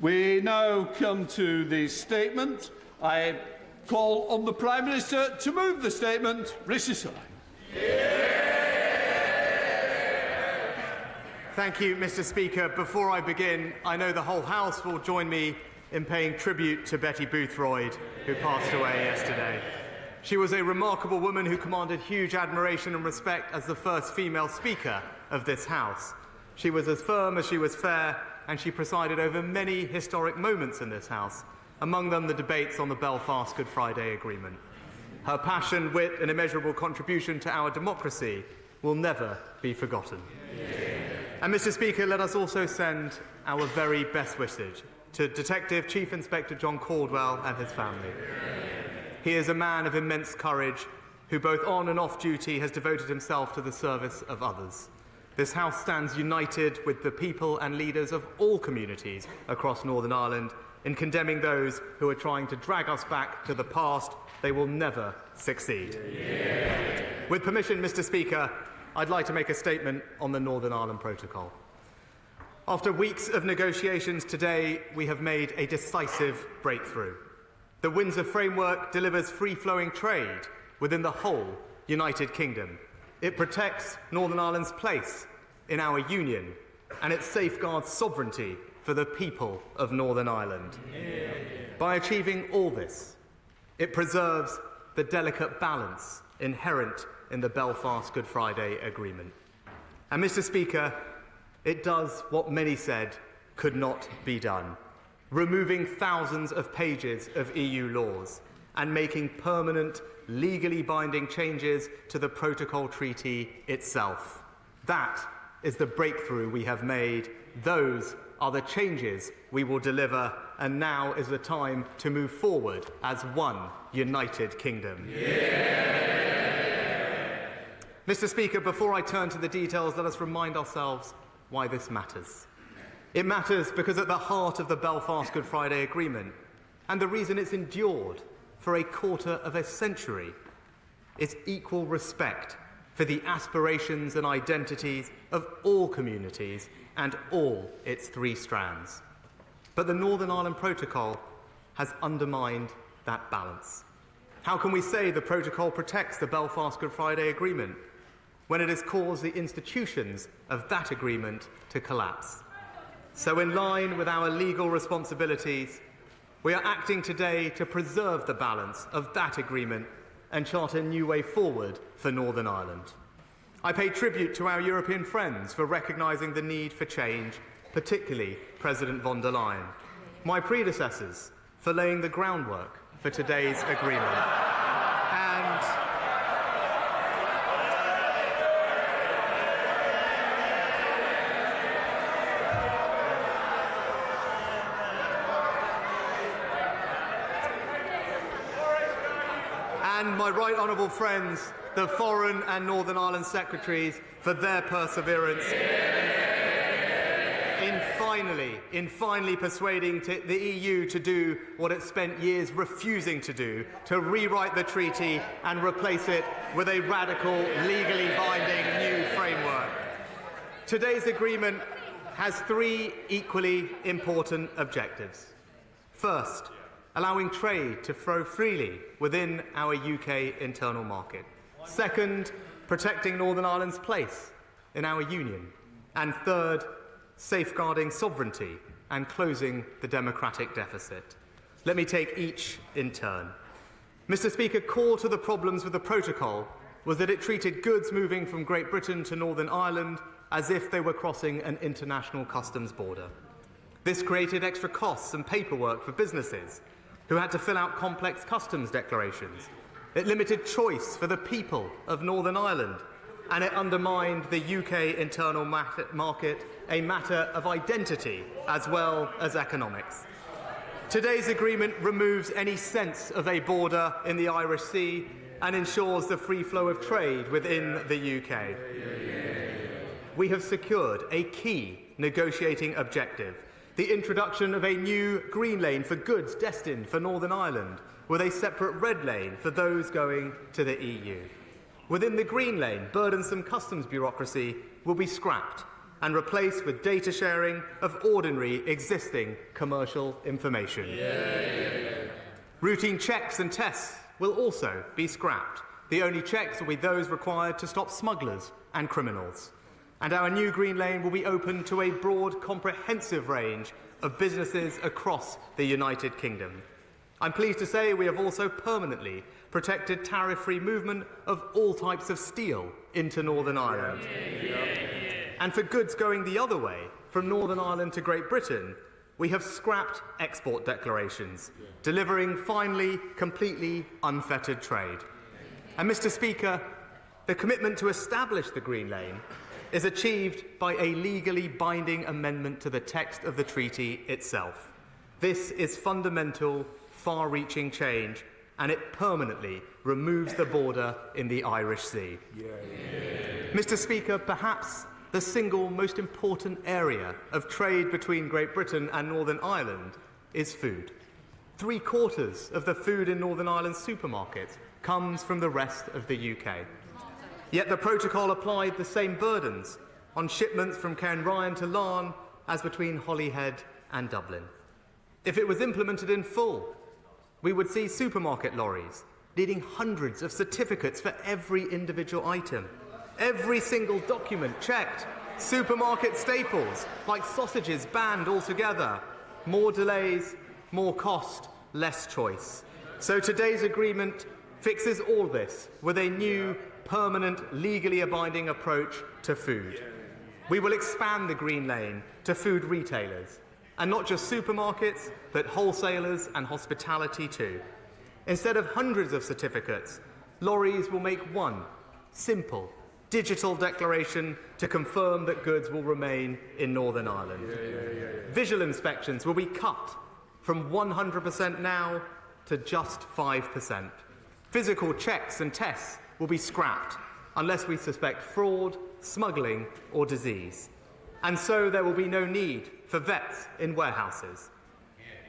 We now come to the statement. I call on the Prime Minister to move the statement. Rishi Sunak. Thank you, Mr. Speaker. Before I begin, I know the whole House will join me in paying tribute to Betty Boothroyd, who passed away yesterday. She was a remarkable woman who commanded huge admiration and respect as the first female Speaker of this House. She was as firm as she was fair, and she presided over many historic moments in this House, among them the debates on the Belfast Good Friday Agreement. Her passion, wit and immeasurable contribution to our democracy will never be forgotten. And Mr. Speaker, let us also send our very best wishes to Detective Chief Inspector John Caldwell and his family. He is a man of immense courage who both on and off duty has devoted himself to the service of others. This House stands united with the people and leaders of all communities across Northern Ireland in condemning those who are trying to drag us back to the past. They will never succeed. With permission, Mr. Speaker, I'd like to make a statement on the Northern Ireland Protocol. After weeks of negotiations today, we have made a decisive breakthrough. The Windsor framework delivers free-flowing trade within the whole United Kingdom. It protects Northern Ireland's place in our union, and it safeguards sovereignty for the people of Northern Ireland. By achieving all this, it preserves the delicate balance inherent in the Belfast Good Friday Agreement. And, Mr. Speaker, it does what many said could not be done, removing thousands of pages of EU laws and making permanent, legally binding changes to the Protocol Treaty itself. That is the breakthrough we have made. Those are the changes we will deliver, and now is the time to move forward as one United Kingdom. Mr. Speaker, before I turn to the details, let us remind ourselves why this matters. It matters because at the heart of the Belfast Good Friday Agreement, and the reason it's endured for a quarter of a century, is equal respect for the aspirations and identities of all communities and all its three strands. But the Northern Ireland Protocol has undermined that balance. How can we say the Protocol protects the Belfast Good Friday Agreement when it has caused the institutions of that agreement to collapse? So, in line with our legal responsibilities, we are acting today to preserve the balance of that agreement and chart a new way forward for Northern Ireland. I pay tribute to our European friends for recognising the need for change, particularly President von der Leyen, my predecessors for laying the groundwork for today's agreement, and my right honourable friends, the Foreign and Northern Ireland Secretaries, for their perseverance in finally persuading the EU to do what it spent years refusing to do, to rewrite the treaty and replace it with a radical, legally binding new framework. Today's agreement has three equally important objectives. First, allowing trade to flow freely within our UK internal market. Second, protecting Northern Ireland's place in our union. And third, safeguarding sovereignty and closing the democratic deficit. Let me take each in turn. Mr. Speaker, core to the problems with the Protocol was that it treated goods moving from Great Britain to Northern Ireland as if they were crossing an international customs border. This created extra costs and paperwork for businesses who had to fill out complex customs declarations. It limited choice for the people of Northern Ireland, and it undermined the UK internal market, a matter of identity as well as economics. Today's agreement removes any sense of a border in the Irish Sea and ensures the free flow of trade within the UK. We have secured a key negotiating objective: the introduction of a new green lane for goods destined for Northern Ireland, with a separate red lane for those going to the EU. Within the green lane, burdensome customs bureaucracy will be scrapped, and replaced with data sharing of ordinary existing commercial information. Routine checks and tests will also be scrapped. The only checks will be those required to stop smugglers and criminals. And our new Green Lane will be open to a broad, comprehensive range of businesses across the United Kingdom. I'm pleased to say we have also permanently protected tariff-free movement of all types of steel into Northern Ireland. And for goods going the other way, from Northern Ireland to Great Britain, we have scrapped export declarations, delivering finally completely unfettered trade. And Mr. Speaker, the commitment to establish the Green Lane is achieved by a legally binding amendment to the text of the treaty itself. This is fundamental, far-reaching change, and it permanently removes the border in the Irish Sea. Mr. Speaker, perhaps the single most important area of trade between Great Britain and Northern Ireland is food. 3/4 of the food in Northern Ireland's supermarkets comes from the rest of the UK. Yet the protocol applied the same burdens on shipments from Cairnryan to Larne as between Holyhead and Dublin. If it was implemented in full, we would see supermarket lorries needing hundreds of certificates for every individual item, every single document checked, supermarket staples like sausages banned altogether, more delays, more cost, less choice. So today's agreement fixes all this with a new, permanent, legally abiding approach to food. We will expand the Green Lane to food retailers, and not just supermarkets, but wholesalers and hospitality too. Instead of hundreds of certificates, lorries will make one simple, digital declaration to confirm that goods will remain in Northern Ireland. Visual inspections will be cut from 100% now to just 5%. Physical checks and tests will be scrapped unless we suspect fraud, smuggling or disease. And so there will be no need for vets in warehouses.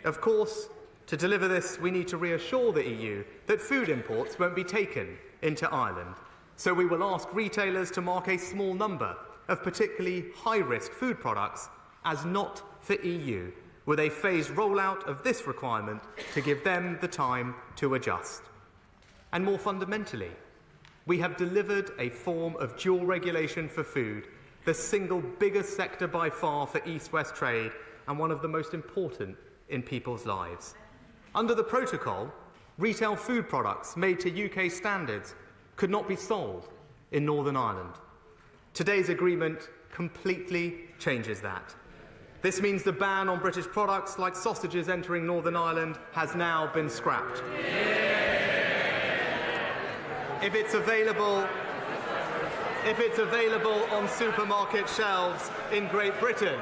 Of course, to deliver this, we need to reassure the EU that food imports won't be taken into Ireland. So we will ask retailers to mark a small number of particularly high-risk food products as not for EU, with a phased rollout of this requirement to give them the time to adjust. And more fundamentally, we have delivered a form of dual regulation for food, the single biggest sector by far for East-West trade and one of the most important in people's lives. Under the protocol, retail food products made to UK standards could not be sold in Northern Ireland. Today's agreement completely changes that. This means the ban on British products like sausages entering Northern Ireland has now been scrapped. If it's available on supermarket shelves in Great Britain,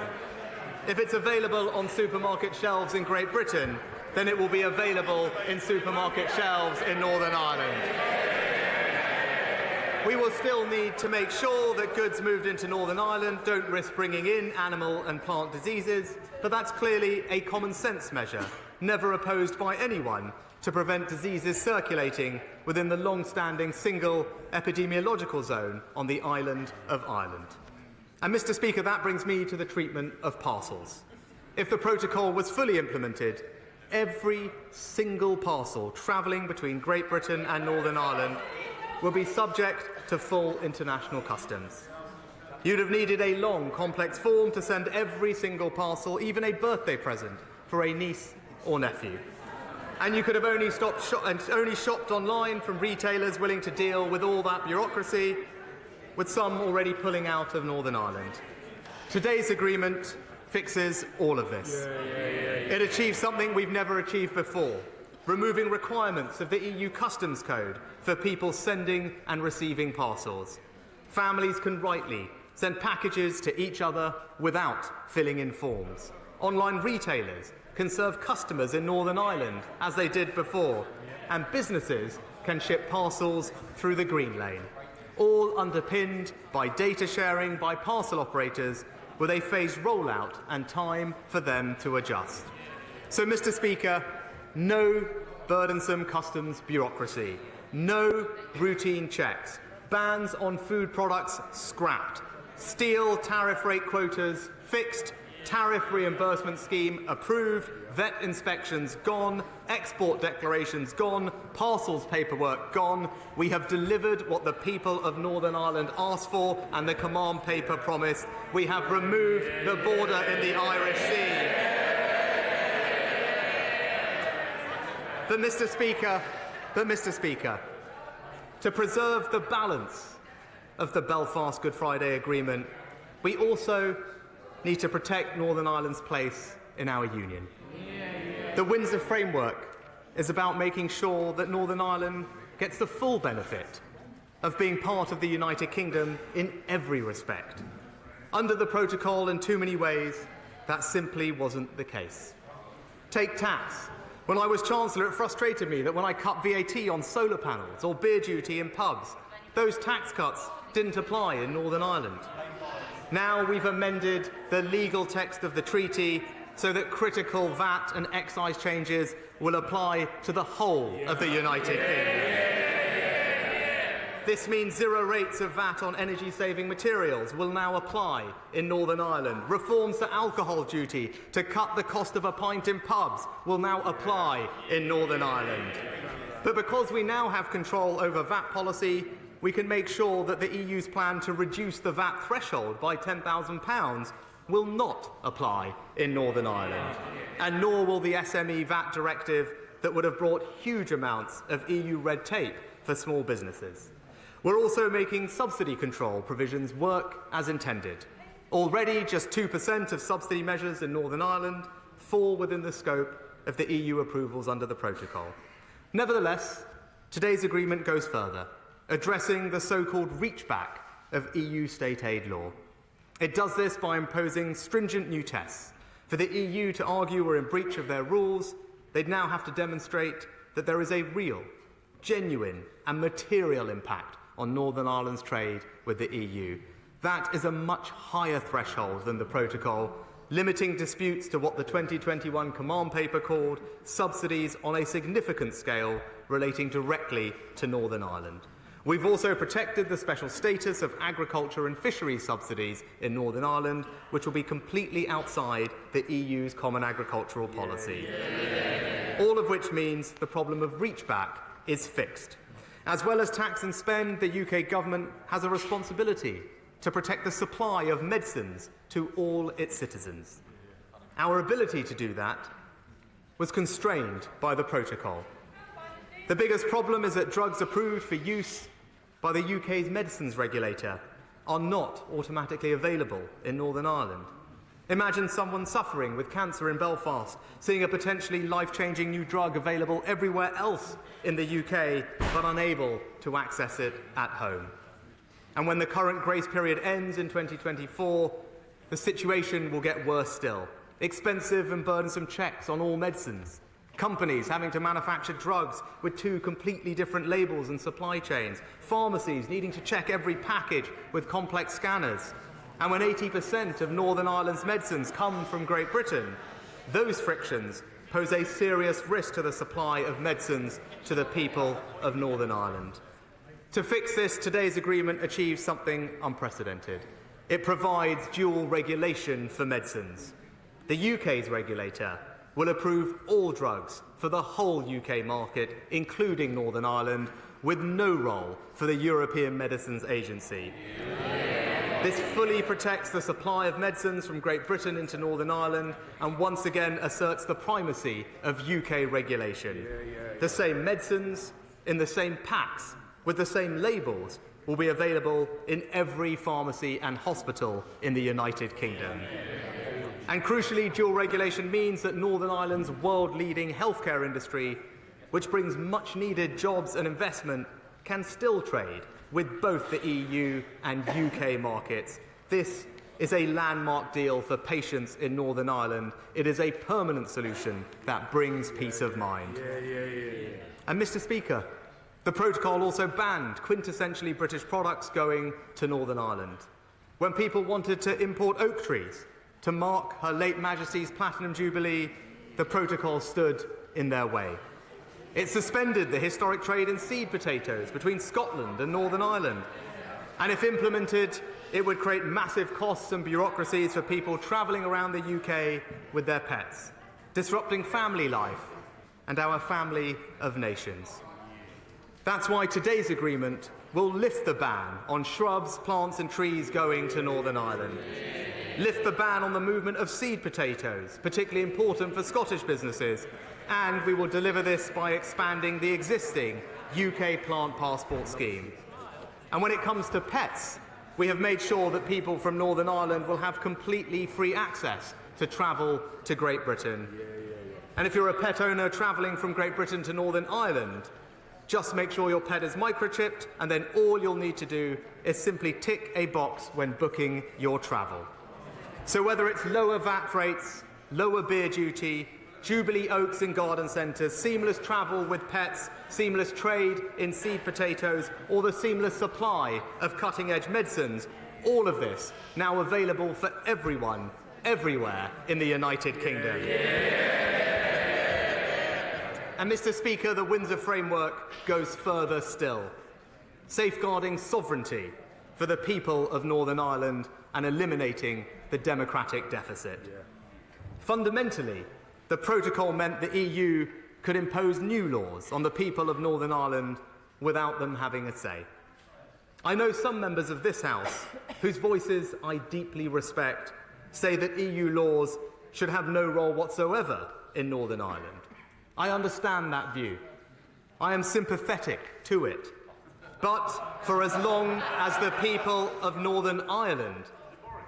then it will be available in supermarket shelves in Northern Ireland. We will still need to make sure that goods moved into Northern Ireland don't risk bringing in animal and plant diseases, but that's clearly a common sense measure, never opposed by anyone, to prevent diseases circulating within the long-standing single epidemiological zone on the island of Ireland. And Mr. Speaker, that brings me to the treatment of parcels. If the protocol was fully implemented, every single parcel travelling between Great Britain and Northern Ireland will be subject to full international customs. You'd have needed a long, complex form to send every single parcel, even a birthday present, for a niece or nephew. And you could have only shopped online from retailers willing to deal with all that bureaucracy, with some already pulling out of Northern Ireland. Today's agreement fixes all of this. It achieves something we've never achieved before, removing requirements of the EU Customs Code for people sending and receiving parcels. Families can rightly send packages to each other without filling in forms. Online retailers can serve customers in Northern Ireland as they did before, and businesses can ship parcels through the Green Lane, all underpinned by data sharing by parcel operators with a phased rollout and time for them to adjust. So, Mr. Speaker, no burdensome customs bureaucracy, no routine checks, bans on food products scrapped, Steel tariff rate quotas fixed, tariff reimbursement scheme approved, vet inspections gone, export declarations gone, parcels paperwork gone. We have delivered what the people of Northern Ireland asked for and the command paper promised. We have removed the border in the Irish Sea. But Mr. Speaker, to preserve the balance of the Belfast Good Friday Agreement, we also need to protect Northern Ireland's place in our union. The Windsor framework is about making sure that Northern Ireland gets the full benefit of being part of the United Kingdom in every respect. Under the protocol, in too many ways, that simply wasn't the case. Take tax. When I was Chancellor, it frustrated me that when I cut VAT on solar panels or beer duty in pubs, those tax cuts didn't apply in Northern Ireland. Now we've amended the legal text of the treaty so that critical VAT and excise changes will apply to the whole of the United Kingdom. This means zero rates of VAT on energy-saving materials will now apply in Northern Ireland. Reforms to alcohol duty to cut the cost of a pint in pubs will now apply in Northern Ireland. But because we now have control over VAT policy, we can make sure that the EU's plan to reduce the VAT threshold by £10,000 will not apply in Northern Ireland, and nor will the SME VAT directive that would have brought huge amounts of EU red tape for small businesses. We're also making subsidy control provisions work as intended. Already, just 2% of subsidy measures in Northern Ireland fall within the scope of the EU approvals under the protocol. Nevertheless, today's agreement goes further, addressing the so-called reach-back of EU state aid law. It does this by imposing stringent new tests. For the EU to argue we're in breach of their rules, they'd now have to demonstrate that there is a real, genuine and material impact on Northern Ireland's trade with the EU. That is a much higher threshold than the protocol, limiting disputes to what the 2021 command paper called subsidies on a significant scale relating directly to Northern Ireland. We've also protected the special status of agriculture and fisheries subsidies in Northern Ireland, which will be completely outside the EU's common agricultural policy. All of which means the problem of reach-back is fixed. As well as tax and spend, the UK government has a responsibility to protect the supply of medicines to all its citizens. Our ability to do that was constrained by the protocol. The biggest problem is that drugs approved for use by the UK's medicines regulator are not automatically available in Northern Ireland. Imagine someone suffering with cancer in Belfast, seeing a potentially life-changing new drug available everywhere else in the UK, but unable to access it at home. And when the current grace period ends in 2024, the situation will get worse still. Expensive and burdensome checks on all medicines, companies having to manufacture drugs with two completely different labels and supply chains, pharmacies needing to check every package with complex scanners. And when 80% of Northern Ireland's medicines come from Great Britain, those frictions pose a serious risk to the supply of medicines to the people of Northern Ireland. To fix this, today's agreement achieves something unprecedented. It provides dual regulation for medicines. The UK's regulator will approve all drugs for the whole UK market, including Northern Ireland, with no role for the European Medicines Agency. This fully protects the supply of medicines from Great Britain into Northern Ireland and once again asserts the primacy of UK regulation. The same medicines, in the same packs, with the same labels, will be available in every pharmacy and hospital in the United Kingdom. And crucially, dual regulation means that Northern Ireland's world-leading healthcare industry, which brings much-needed jobs and investment, can still trade with both the EU and UK markets. This is a landmark deal for patients in Northern Ireland. It is a permanent solution that brings peace of mind. And Mr. Speaker, the protocol also banned quintessentially British products going to Northern Ireland. When people wanted to import oak trees to mark Her late Majesty's Platinum Jubilee, the protocol stood in their way. It suspended the historic trade in seed potatoes between Scotland and Northern Ireland. And if implemented, it would create massive costs and bureaucracies for people travelling around the UK with their pets, disrupting family life and our family of nations. That's why today's agreement will lift the ban on shrubs, plants and trees going to Northern Ireland, lift the ban on the movement of seed potatoes, particularly important for Scottish businesses, and we will deliver this by expanding the existing UK plant passport scheme. And when it comes to pets, we have made sure that people from Northern Ireland will have completely free access to travel to Great Britain. And if you're a pet owner travelling from Great Britain to Northern Ireland, just make sure your pet is microchipped, and then all you'll need to do is simply tick a box when booking your travel. So whether it's lower VAT rates, lower beer duty, Jubilee Oaks in garden centres, seamless travel with pets, seamless trade in seed potatoes, or the seamless supply of cutting-edge medicines, all of this now available for everyone, everywhere in the United Kingdom. And Mr. Speaker, the Windsor framework goes further still, safeguarding sovereignty for the people of Northern Ireland and eliminating the democratic deficit. Fundamentally, the protocol meant the EU could impose new laws on the people of Northern Ireland without them having a say. I know some members of this House, whose voices I deeply respect, say that EU laws should have no role whatsoever in Northern Ireland. I understand that view. I am sympathetic to it. But for as long as the people of Northern Ireland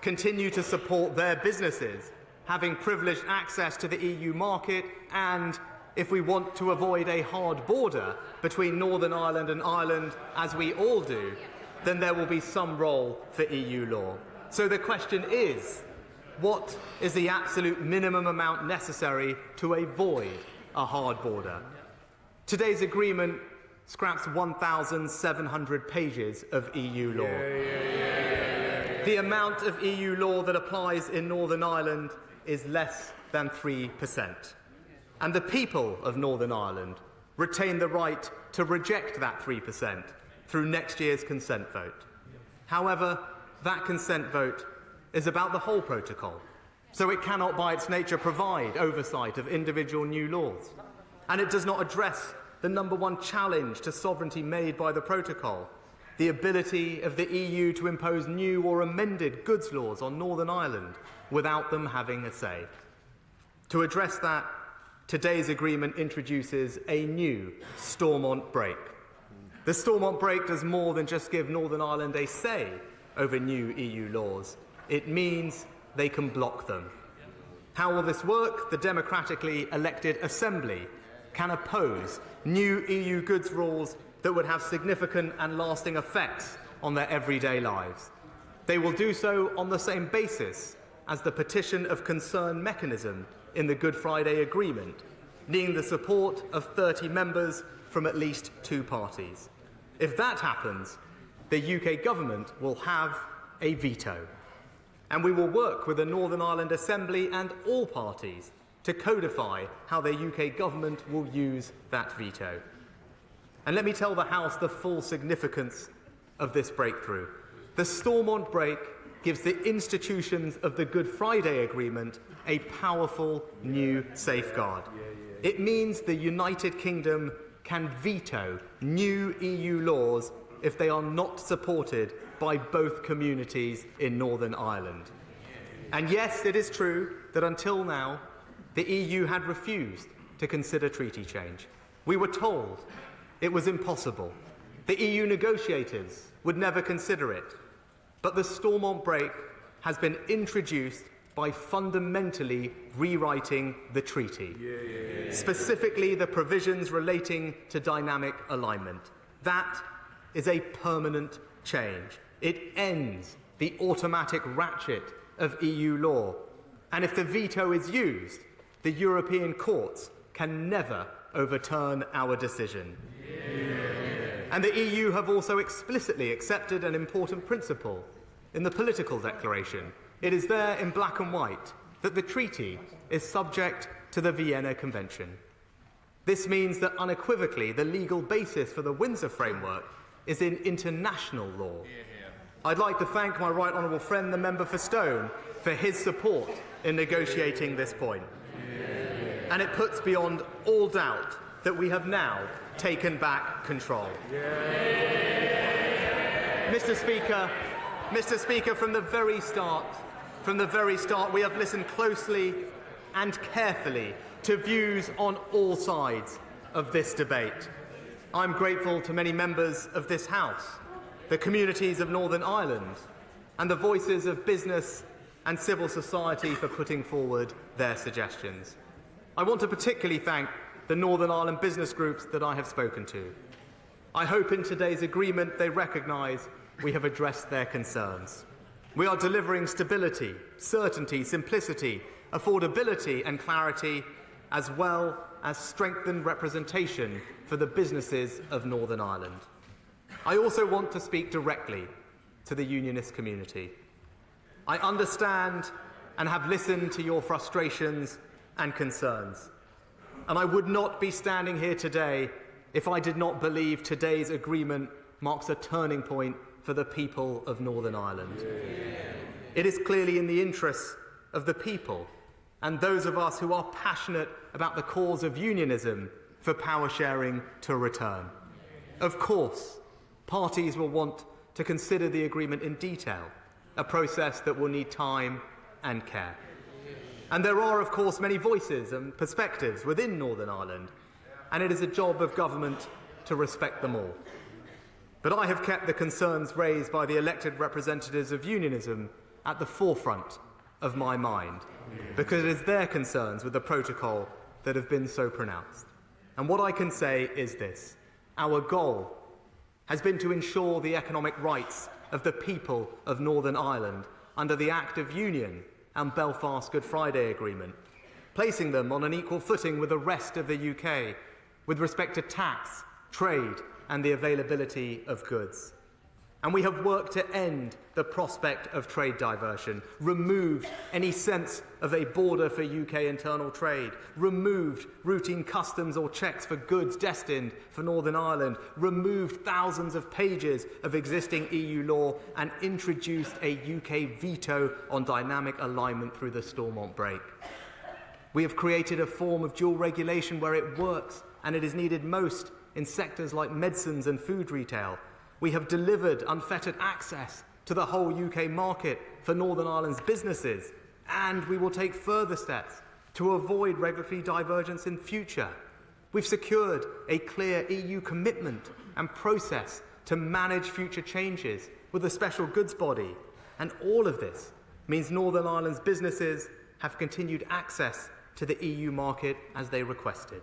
continue to support their businesses having privileged access to the EU market, and if we want to avoid a hard border between Northern Ireland and Ireland, as we all do, then there will be some role for EU law. So the question is, what is the absolute minimum amount necessary to avoid a hard border? Today's agreement scraps 1,700 pages of EU law. The amount of EU law that applies in Northern Ireland is less than 3%. And the people of Northern Ireland retain the right to reject that 3% through next year's consent vote. However, that consent vote is about the whole protocol, so it cannot by its nature provide oversight of individual new laws. And it does not address the number one challenge to sovereignty made by the protocol, the ability of the EU to impose new or amended goods laws on Northern Ireland without them having a say. To address that, today's agreement introduces a new Stormont break. The Stormont break does more than just give Northern Ireland a say over new EU laws. It means they can block them. How will this work? The democratically elected Assembly can oppose new EU goods rules that would have significant and lasting effects on their everyday lives. They will do so on the same basis as the petition of concern mechanism in the Good Friday Agreement, needing the support of 30 members from at least 2 parties. If that happens, the UK government will have a veto. And we will work with the Northern Ireland Assembly and all parties to codify how the UK government will use that veto. And let me tell the House the full significance of this breakthrough. The Stormont break gives the institutions of the Good Friday Agreement a powerful new safeguard. It means the United Kingdom can veto new EU laws if they are not supported by both communities in Northern Ireland. And yes, it is true that until now, the EU had refused to consider treaty change. We were told it was impossible. The EU negotiators would never consider it. But the Stormont break has been introduced by fundamentally rewriting the treaty, specifically the provisions relating to dynamic alignment. That is a permanent change. It ends the automatic ratchet of EU law. And if the veto is used, the European courts can never overturn our decision. And the EU have also explicitly accepted an important principle in the political declaration. It is there in black and white that the treaty is subject to the Vienna Convention. This means that unequivocally the legal basis for the Windsor framework is in international law. I'd like to thank my right honourable friend, the member for Stone, for his support in negotiating this point. And it puts beyond all doubt that we have now taken back control. Mr. Speaker, from the very start, we have listened closely and carefully to views on all sides of this debate. I'm grateful to many members of this House, the communities of Northern Ireland, and the voices of business and civil society for putting forward their suggestions. I want to particularly thank the Northern Ireland business groups that I have spoken to. I hope in today's agreement they recognise we have addressed their concerns. We are delivering stability, certainty, simplicity, affordability and clarity, as well as strengthened representation for the businesses of Northern Ireland. I also want to speak directly to the unionist community. I understand and have listened to your frustrations and concerns, and I would not be standing here today if I did not believe today's agreement marks a turning point for the people of Northern Ireland. It is clearly in the interests of the people and those of us who are passionate about the cause of unionism for power sharing to return. Of course, parties will want to consider the agreement in detail, a process that will need time and care. And there are, of course, many voices and perspectives within Northern Ireland, and it is a job of government to respect them all. But I have kept the concerns raised by the elected representatives of unionism at the forefront of my mind, because it is their concerns with the protocol that have been so pronounced. And what I can say is this: our goal has been to ensure the economic rights of the people of Northern Ireland under the Act of Union and Belfast Good Friday Agreement, placing them on an equal footing with the rest of the UK with respect to tax, trade and the availability of goods. And we have worked to end the prospect of trade diversion, removed any sense of a border for UK internal trade, removed routine customs or checks for goods destined for Northern Ireland, removed thousands of pages of existing EU law and introduced a UK veto on dynamic alignment through the Stormont break. We have created a form of dual regulation where it works and it is needed most in sectors like medicines and food retail. We have delivered unfettered access to the whole UK market for Northern Ireland's businesses, and we will take further steps to avoid regulatory divergence in future. We've secured a clear EU commitment and process to manage future changes with a special goods body, and all of this means Northern Ireland's businesses have continued access to the EU market as they requested.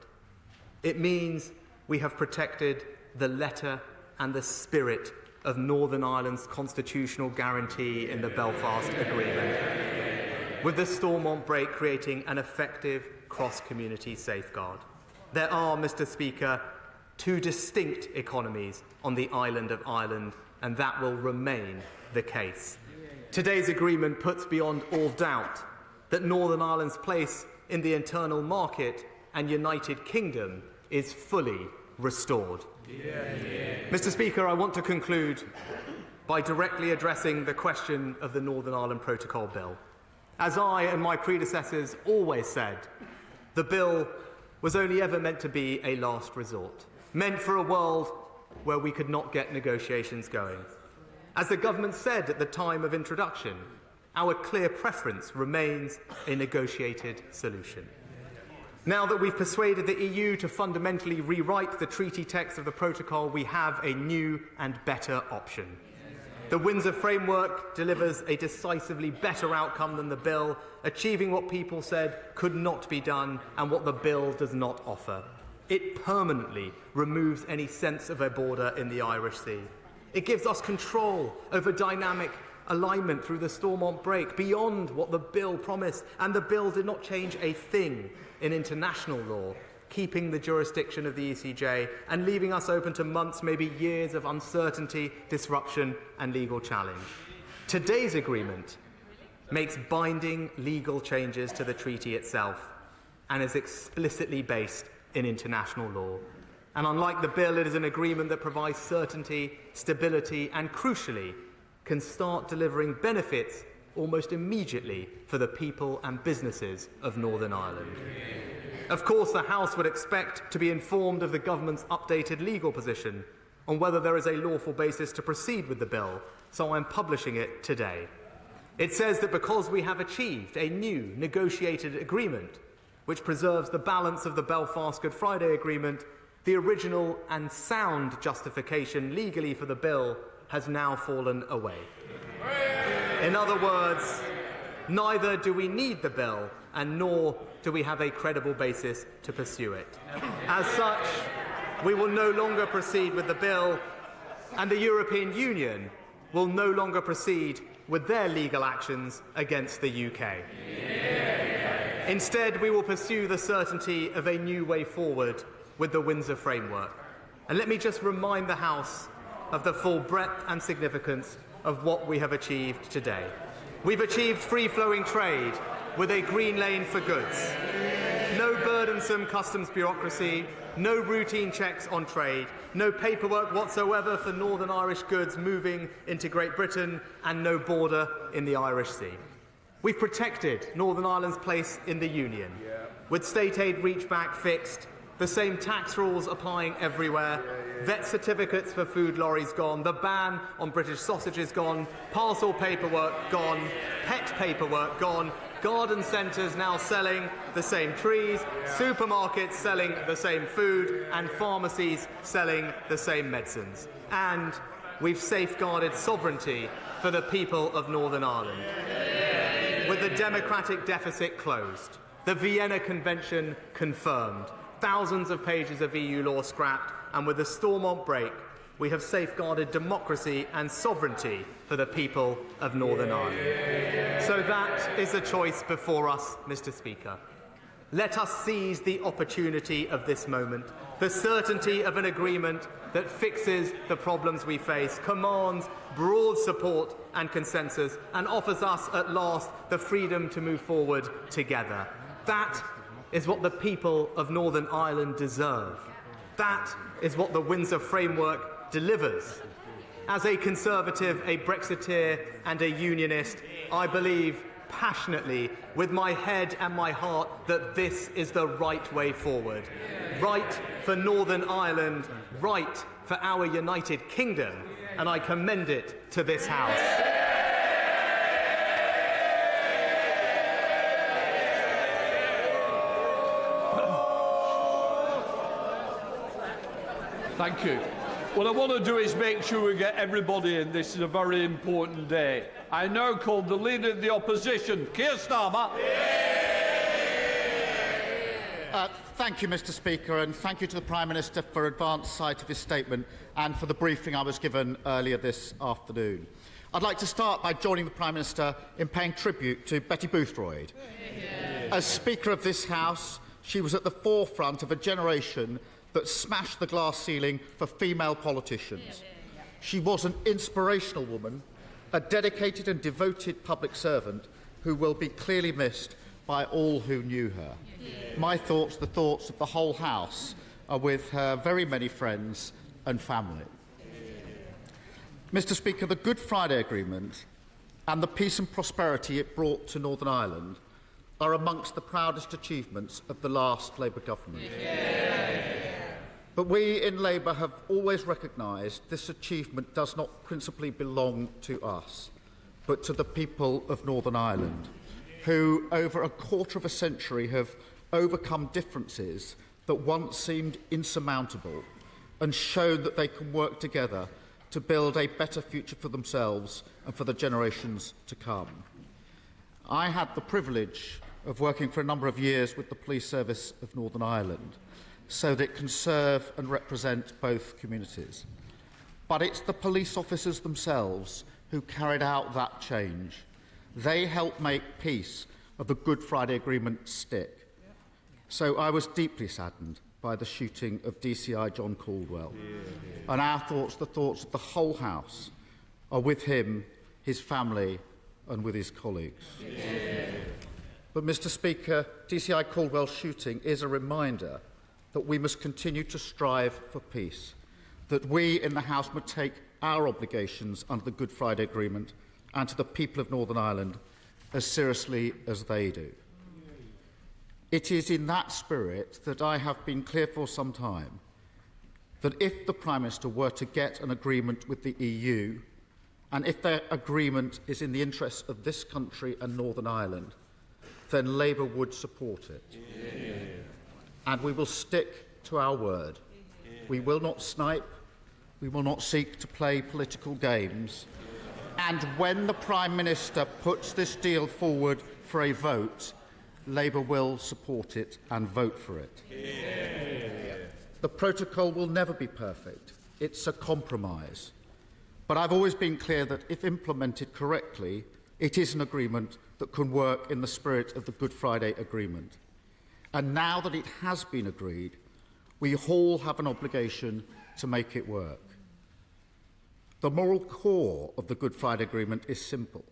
It means we have protected the letter and the spirit of Northern Ireland's constitutional guarantee in the Belfast Agreement, with the Stormont break creating an effective cross-community safeguard. There are, Mr. Speaker, two distinct economies on the island of Ireland, and that will remain the case. Today's agreement puts beyond all doubt that Northern Ireland's place in the internal market and United Kingdom is fully restored. Mr. Speaker, I want to conclude by directly addressing the question of the Northern Ireland Protocol Bill. As I and my predecessors always said, the bill was only ever meant to be a last resort, meant for a world where we could not get negotiations going. As the government said at the time of introduction, our clear preference remains a negotiated solution. Now that we've persuaded the EU to fundamentally rewrite the treaty text of the protocol, we have a new and better option. The Windsor framework delivers a decisively better outcome than the bill, achieving what people said could not be done and what the bill does not offer. It permanently removes any sense of a border in the Irish Sea. It gives us control over dynamic alignment through the Stormont break beyond what the bill promised, and the bill did not change a thing in international law, keeping the jurisdiction of the ECJ and leaving us open to months, maybe years of uncertainty, disruption and legal challenge. Today's agreement makes binding legal changes to the treaty itself and is explicitly based in international law. And unlike the bill, it is an agreement that provides certainty, stability and, crucially, can start delivering benefits almost immediately for the people and businesses of Northern Ireland. Of course, the House would expect to be informed of the government's updated legal position on whether there is a lawful basis to proceed with the bill, so I'm publishing it today. It says that because we have achieved a new negotiated agreement which preserves the balance of the Belfast Good Friday Agreement, the original and sound justification legally for the bill has now fallen away. In other words, neither do we need the bill, and nor do we have a credible basis to pursue it. As such, we will no longer proceed with the bill, and the European Union will no longer proceed with their legal actions against the UK. Instead, we will pursue the certainty of a new way forward with the Windsor framework. And let me just remind the House of the full breadth and significance of what we have achieved today. We've achieved free-flowing trade with a green lane for goods, no burdensome customs bureaucracy, no routine checks on trade, no paperwork whatsoever for Northern Irish goods moving into Great Britain, and no border in the Irish Sea. We've protected Northern Ireland's place in the Union, with state aid reach-back fixed, the same tax rules applying everywhere, vet certificates for food lorries gone, the ban on British sausages gone, parcel paperwork gone, pet paperwork gone, garden centres now selling the same trees, supermarkets selling the same food, and pharmacies selling the same medicines. And we've safeguarded sovereignty for the people of Northern Ireland. With the democratic deficit closed, the Vienna Convention confirmed, thousands of pages of EU law scrapped, and with the Stormont break, we have safeguarded democracy and sovereignty for the people of Northern Ireland. So that is the choice before us, Mr. Speaker. Let us seize the opportunity of this moment, the certainty of an agreement that fixes the problems we face, commands broad support and consensus, and offers us at last the freedom to move forward together. That is what the people of Northern Ireland deserve. That is what the Windsor framework delivers. As a Conservative, a Brexiteer and a Unionist, I believe passionately, with my head and my heart, that this is the right way forward. Right for Northern Ireland, right for our United Kingdom, and I commend it to this House. Thank you. What I want to do is make sure we get everybody in. This is a very important day. I now call the Leader of the Opposition, Keir Starmer. Thank you, Mr. Speaker, and thank you to the Prime Minister for advance sight of his statement and for the briefing I was given earlier this afternoon. I'd like to start by joining the Prime Minister in paying tribute to Betty Boothroyd. As Speaker of this House, she was at the forefront of a generation that smashed the glass ceiling for female politicians. She was an inspirational woman, a dedicated and devoted public servant who will be clearly missed by all who knew her. My thoughts, the thoughts of the whole House, are with her very many friends and family. Mr. Speaker, the Good Friday Agreement and the peace and prosperity it brought to Northern Ireland are amongst the proudest achievements of the last Labour government. But we in Labour have always recognised this achievement does not principally belong to us, but to the people of Northern Ireland, who over a quarter of a century have overcome differences that once seemed insurmountable and shown that they can work together to build a better future for themselves and for the generations to come. I had the privilege of working for a number of years with the Police Service of Northern Ireland, so that it can serve and represent both communities. But it's the police officers themselves who carried out that change. They helped make peace of the Good Friday Agreement stick. So I was deeply saddened by the shooting of DCI John Caldwell. And our thoughts, the thoughts of the whole House, are with him, his family, and with his colleagues. But, Mr. Speaker, DCI Caldwell's shooting is a reminder that we must continue to strive for peace, that we in the House must take our obligations under the Good Friday Agreement and to the people of Northern Ireland as seriously as they do. It is in that spirit that I have been clear for some time that if the Prime Minister were to get an agreement with the EU, and if their agreement is in the interests of this country and Northern Ireland, then Labour would support it. Yeah. And we will stick to our word. Yeah. We will not snipe. We will not seek to play political games. And when the Prime Minister puts this deal forward for a vote, Labour will support it and vote for it. Yeah. The protocol will never be perfect. It's a compromise. But I've always been clear that if implemented correctly, it is an agreement that can work in the spirit of the Good Friday Agreement. And now that it has been agreed, we all have an obligation to make it work. The moral core of the Good Friday Agreement is simple.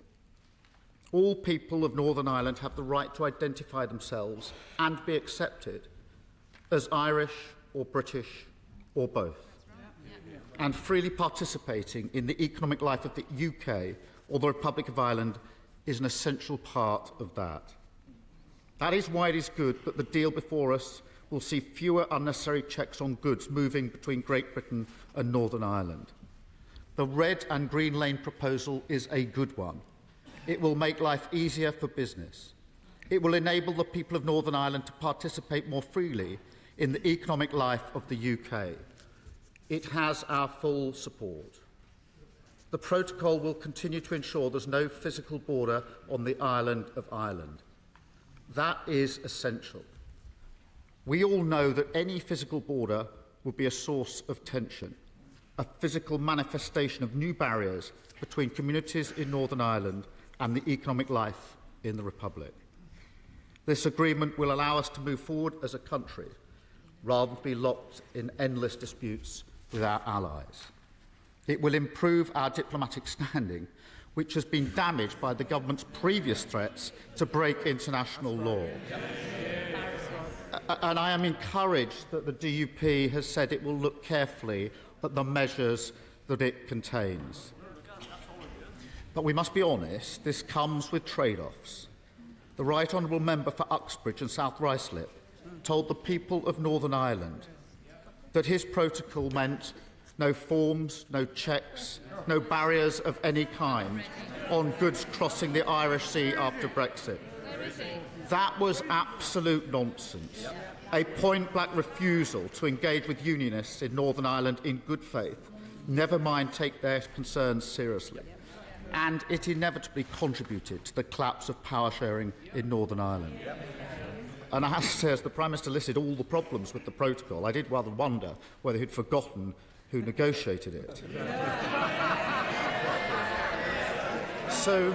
All people of Northern Ireland have the right to identify themselves and be accepted as Irish or British or both, and freely participating in the economic life of the UK or the Republic of Ireland is an essential part of that. That is why it is good that the deal before us will see fewer unnecessary checks on goods moving between Great Britain and Northern Ireland. The Red and Green Lane proposal is a good one. It will make life easier for business. It will enable the people of Northern Ireland to participate more freely in the economic life of the UK. It has our full support. The protocol will continue to ensure there's no physical border on the island of Ireland. That is essential. We all know that any physical border would be a source of tension, a physical manifestation of new barriers between communities in Northern Ireland and the economic life in the Republic. This agreement will allow us to move forward as a country rather than be locked in endless disputes with our allies. It will improve our diplomatic standing, which has been damaged by the government's previous threats to break international law. And I am encouraged that the DUP has said it will look carefully at the measures that it contains. But we must be honest, this comes with trade-offs. The Right Honourable Member for Uxbridge and South Ruislip told the people of Northern Ireland that his protocol meant no forms, no checks, no barriers of any kind on goods crossing the Irish Sea after Brexit. That was absolute nonsense. A point-blank refusal to engage with unionists in Northern Ireland in good faith, never mind take their concerns seriously. And it inevitably contributed to the collapse of power sharing in Northern Ireland. And I have to say, as the Prime Minister listed all the problems with the protocol, I did rather wonder whether he'd forgotten who negotiated it. So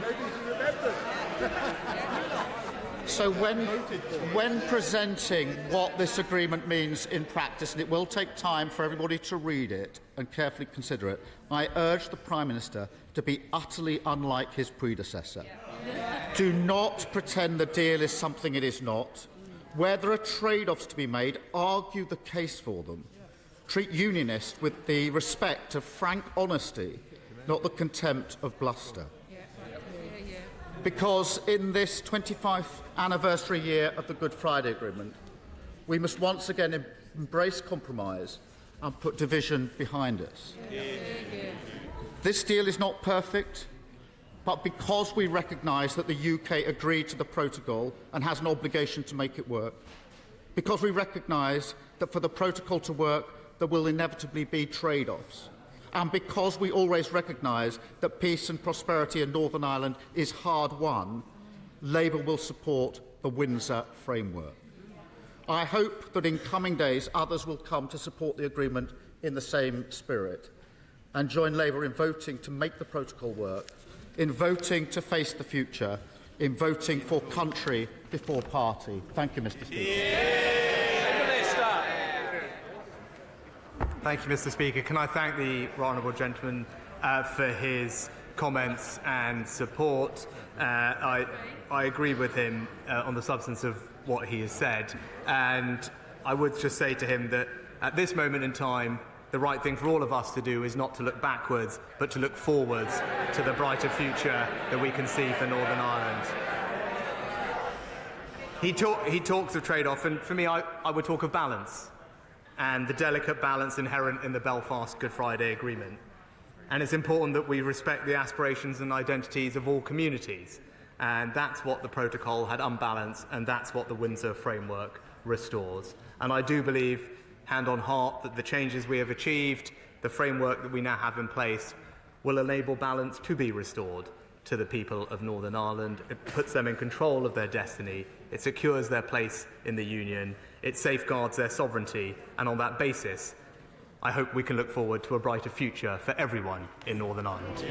when presenting what this agreement means in practice, and it will take time for everybody to read it and carefully consider it, I urge the Prime Minister to be utterly unlike his predecessor. Do not pretend the deal is something it is not. Where there are trade-offs to be made, argue the case for them. Treat unionists with the respect of frank honesty, not the contempt of bluster. Because in this 25th anniversary year of the Good Friday Agreement, we must once again embrace compromise and put division behind us. This deal is not perfect, but because we recognise that the UK agreed to the protocol and has an obligation to make it work, because we recognise that for the protocol to work, there will inevitably be trade-offs, and because we always recognise that peace and prosperity in Northern Ireland is hard won, Labour will support the Windsor framework. I hope that in coming days others will come to support the agreement in the same spirit and join Labour in voting to make the protocol work, in voting to face the future, in voting for country before party. Thank you, Mr. Speaker. Thank you, Mr. Speaker. Can I thank the right honourable gentleman for his comments and support. I agree with him on the substance of what he has said, and I would just say to him that at this moment in time, the right thing for all of us to do is not to look backwards, but to look forwards to the brighter future that we can see for Northern Ireland. He talks of trade-off, and for me, I would talk of balance, and the delicate balance inherent in the Belfast Good Friday Agreement. And it's important that we respect the aspirations and identities of all communities. And that's what the protocol had unbalanced, and that's what the Windsor framework restores. And I do believe, hand on heart, that the changes we have achieved, the framework that we now have in place, will enable balance to be restored to the people of Northern Ireland. It puts them in control of their destiny. It secures their place in the Union. It safeguards their sovereignty. And on that basis, I hope we can look forward to a brighter future for everyone in Northern Ireland.